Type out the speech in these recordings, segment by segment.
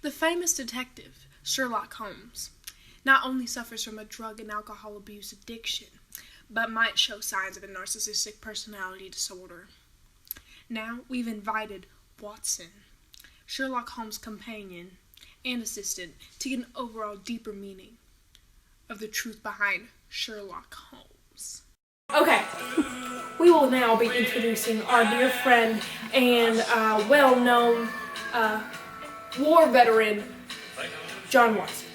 The famous detective, Sherlock Holmes, not only suffers from a drug and alcohol abuse addiction, but might show signs of a narcissistic personality disorder. Now, we've invited Watson, Sherlock Holmes' companion and assistant, to get an overall deeper meaning of the truth behind Sherlock Holmes. Okay, we will now be introducing our dear friend and well-known war veteran, John Watson.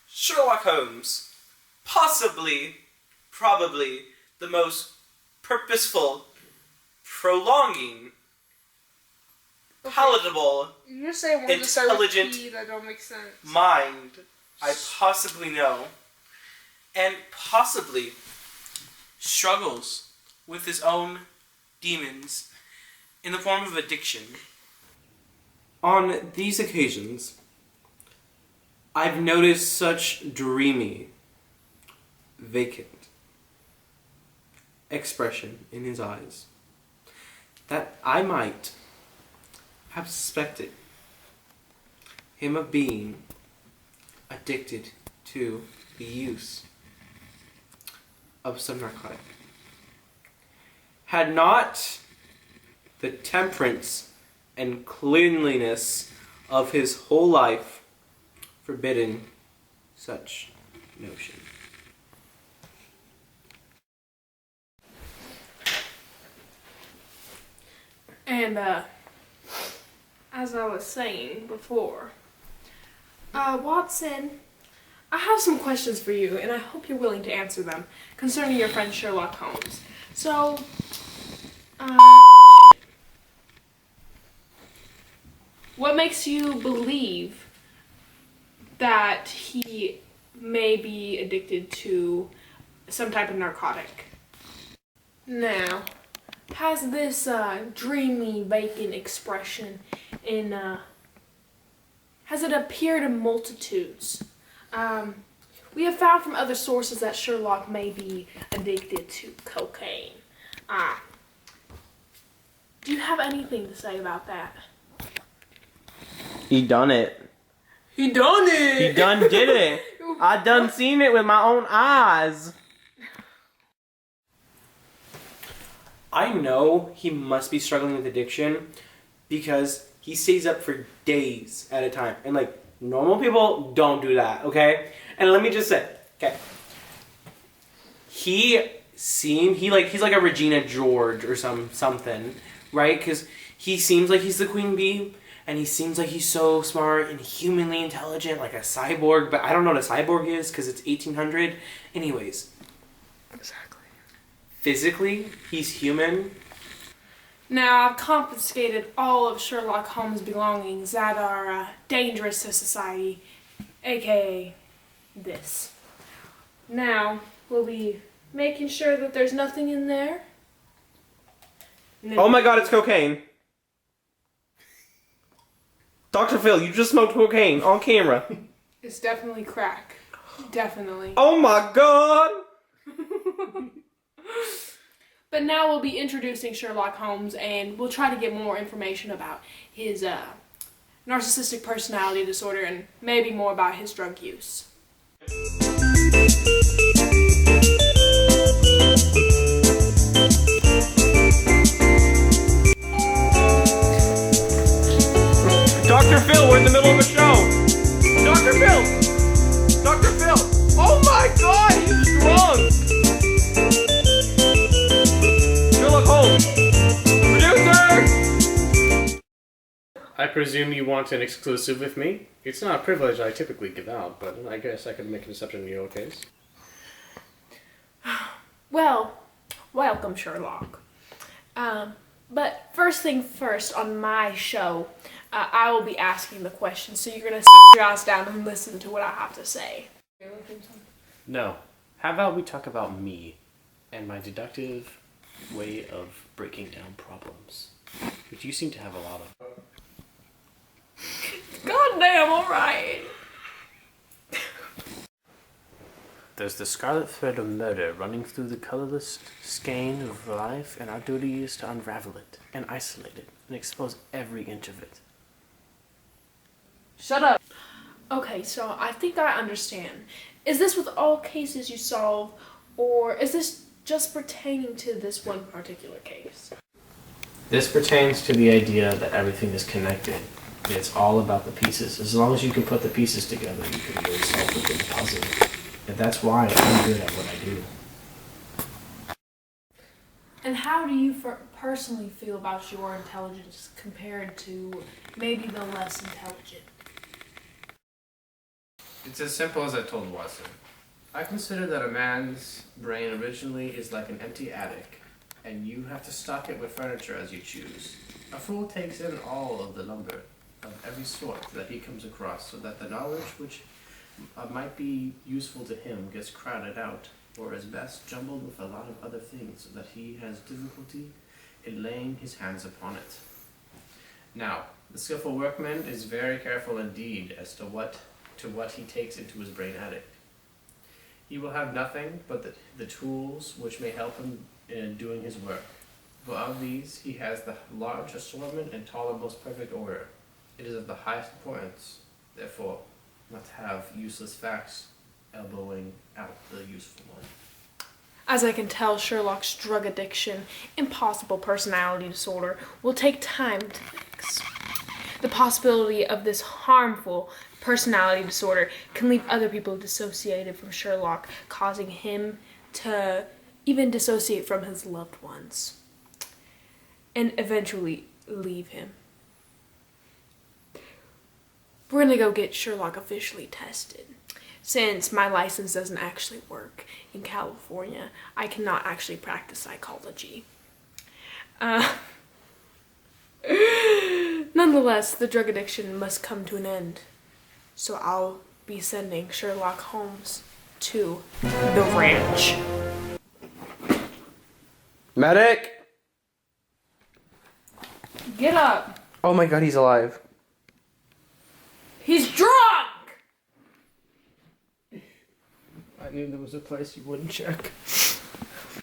Sherlock Holmes, probably the most purposeful, prolonging, palatable, You're saying words that start with intelligent P that don't make sense. mind I possibly know, and possibly struggles with his own demons in the form of addiction. On these occasions, I've noticed such dreamy, vacant expression in his eyes that I might have suspected him of being addicted to the use of some narcotic. Had not the temperance and cleanliness of his whole life forbidden such notion. And as I was saying before, Watson, I have some questions for you, and I hope you're willing to answer them concerning your friend Sherlock Holmes. So, what makes you believe that he may be addicted to some type of narcotic? Now, has this dreamy, vacant expression has it appeared in multitudes? We have found from other sources that Sherlock may be addicted to cocaine. Do you have anything to say about that? He done it. He done it! He done did it. I done seen it with my own eyes. I know he must be struggling with addiction because he stays up for days at a time. And like, normal people don't do that, okay? And let me just say, okay, he's like a Regina George or something, right? Because he seems like he's the queen bee, and he seems like he's so smart and humanly intelligent, like a cyborg, but I don't know what a cyborg is because it's 1800. Anyways. Exactly. Physically, he's human. Now, I've confiscated all of Sherlock Holmes' belongings that are dangerous to society, aka this. Now, we'll be making sure that there's nothing in there. Oh my god, it's cocaine. Dr. Phil, you just smoked cocaine on camera. It's definitely crack. Definitely. Oh my god! But now we'll be introducing Sherlock Holmes, and we'll try to get more information about his narcissistic personality disorder and maybe more about his drug use. Dr. Phil, we're in the middle of a show! Dr. Phil! Dr. Phil! Oh my god, he's drunk! Sherlock Holmes! Producer! I presume you want an exclusive with me? It's not a privilege I typically give out, but I guess I could make an exception in your case. Well, welcome, Sherlock. But first thing first, on my show, I will be asking the questions, so you're going to sit your ass down and listen to what I have to say. No. How about we talk about me and my deductive way of breaking down problems, which you seem to have a lot of. God damn, alright. There's the scarlet thread of murder running through the colorless skein of life, and our duty is to unravel it, and isolate it, and expose every inch of it. Shut up. Okay, so I think I understand. Is this with all cases you solve, or is this just pertaining to this one particular case? This pertains to the idea that everything is connected. It's all about the pieces. As long as you can put the pieces together, you can really solve the big puzzle. And that's why I'm good at what I do. And how do you personally feel about your intelligence compared to maybe the less intelligent? It's as simple as I told Watson. I consider that a man's brain originally is like an empty attic, and you have to stock it with furniture as you choose. A fool takes in all of the lumber of every sort that he comes across, so that the knowledge which might be useful to him gets crowded out, or is best jumbled with a lot of other things, so that he has difficulty in laying his hands upon it. Now, the skillful workman is very careful indeed as to what he takes into his brain attic. He will have nothing but the tools which may help him in doing his work. But of these, he has the large assortment and taller, most perfect order. It is of the highest importance, therefore, not to have useless facts elbowing out the useful one. As I can tell, Sherlock's drug addiction, impossible personality disorder, will take time to fix. The possibility of this harmful personality disorder can leave other people dissociated from Sherlock, causing him to even dissociate from his loved ones, and eventually leave him. We're gonna go get Sherlock officially tested. Since my license doesn't actually work in California, I cannot actually practice psychology. Nonetheless, the drug addiction must come to an end. So I'll be sending Sherlock Holmes to the ranch. Medic! Get up! Oh my god, he's alive. He's drunk! I knew there was a place you wouldn't check.